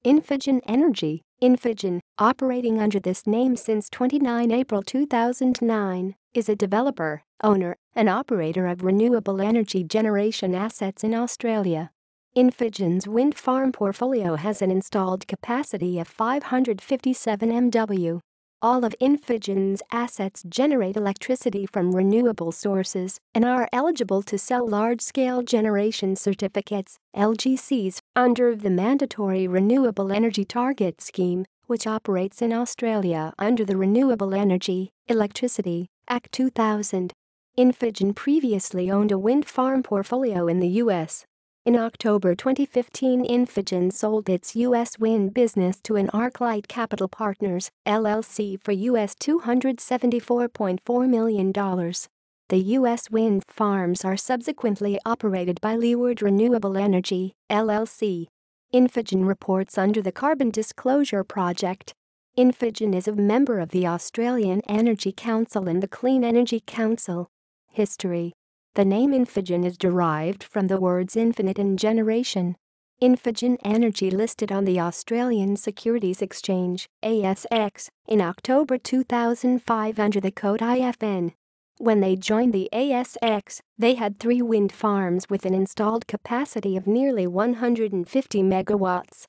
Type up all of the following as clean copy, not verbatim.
Infigen Energy. Infigen, operating under this name since 29 April 2009, is a developer, owner, and operator of renewable energy generation assets in Australia. Infigen's wind farm portfolio has an installed capacity of 557 MW. All of Infigen's assets generate electricity from renewable sources and are eligible to sell large-scale generation certificates, LGCs, under the mandatory Renewable Energy Target scheme, which operates in Australia under the Renewable Energy, Electricity, Act 2000. Infigen previously owned a wind farm portfolio in the U.S. In October 2015, Infigen sold its U.S. wind business to an Arclight Capital Partners, LLC for $274.4 million. The U.S. wind farms are subsequently operated by Leeward Renewable Energy, LLC. Infigen reports under the Carbon Disclosure Project. Infigen is a member of the Australian Energy Council and the Clean Energy Council. History. The name Infigen is derived from the words infinite and generation. Infigen Energy listed on the Australian Securities Exchange, ASX, in October 2005 under the code IFN. When they joined the ASX, they had 3 wind farms with an installed capacity of nearly 150 megawatts.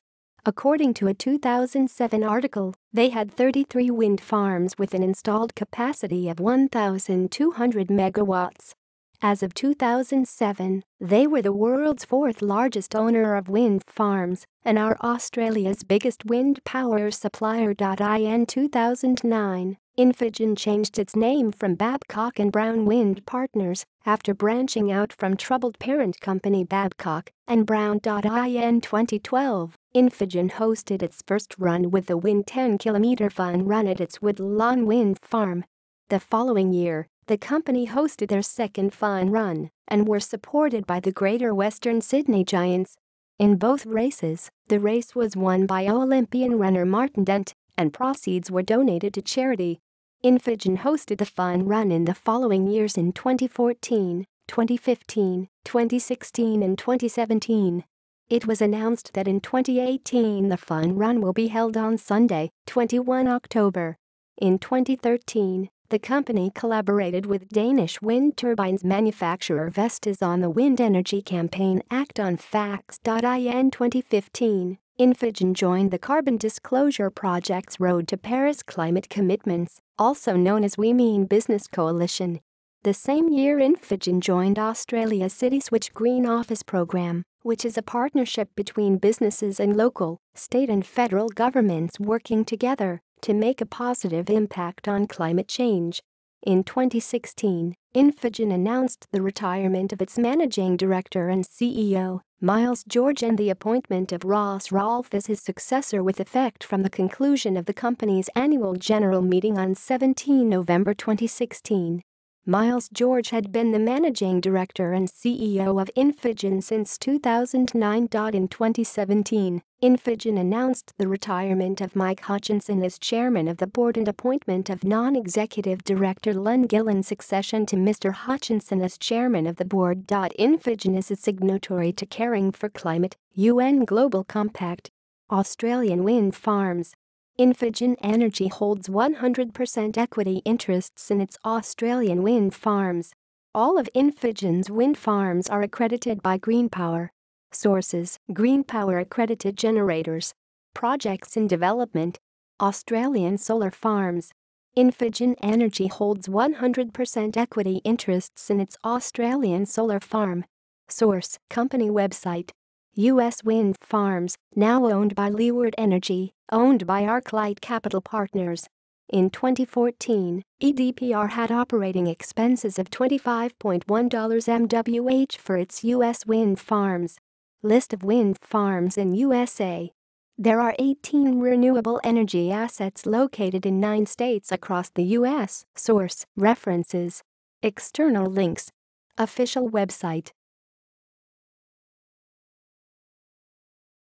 According to a 2007 article, they had 33 wind farms with an installed capacity of 1,200 megawatts. As of 2007, they were the world's 4th largest owner of wind farms and are Australia's biggest wind power supplier. In 2009, Infigen changed its name from Babcock & Brown Wind Partners after branching out from troubled parent company Babcock & Brown. In 2012, Infigen hosted its first run with the Wind 10-kilometer fun run at its Woodlawn Wind Farm. The following year, the company hosted their second fun run and were supported by the Greater Western Sydney Giants. In both races, the race was won by Olympian runner Martin Dent, and proceeds were donated to charity. Infigen hosted the fun run in the following years in 2014, 2015, 2016 and 2017. It was announced that in 2018 the fun run will be held on Sunday, 21 October. In 2013, the company collaborated with Danish wind turbines manufacturer Vestas on the Wind Energy Campaign Act on Facts. In 2015, Infigen joined the Carbon Disclosure Project's Road to Paris Climate Commitments, also known as We Mean Business Coalition. The same year, Infigen joined Australia's City Switch Green Office Program, which is a partnership between businesses and local, state and federal governments working together to make a positive impact on climate change. In 2016, Infigen announced the retirement of its managing director and CEO, Miles George, and the appointment of Ross Rolfe as his successor with effect from the conclusion of the company's annual general meeting on 17 November 2016. Miles George had been the managing director and CEO of Infigen since 2009. In 2017, Infigen announced the retirement of Mike Hutchinson as chairman of the board and appointment of non-executive director Len Gill in succession to Mr. Hutchinson as chairman of the board. Infigen is a signatory to Caring for Climate, UN Global Compact. Australian wind farms. Infigen Energy holds 100% equity interests in its Australian wind farms. All of Infigen's wind farms are accredited by Green Power. Sources: Green Power accredited generators. Projects in development. Australian solar farms. Infigen Energy holds 100% equity interests in its Australian solar farm. Source: company website. U.S. wind farms, now owned by Leeward Energy, owned by Arclight Capital Partners. In 2014, EDPR had operating expenses of $25.1 MWh for its U.S. wind farms. List of wind farms in USA. There are 18 renewable energy assets located in 9 states across the U.S. Source: references. External links. Official website.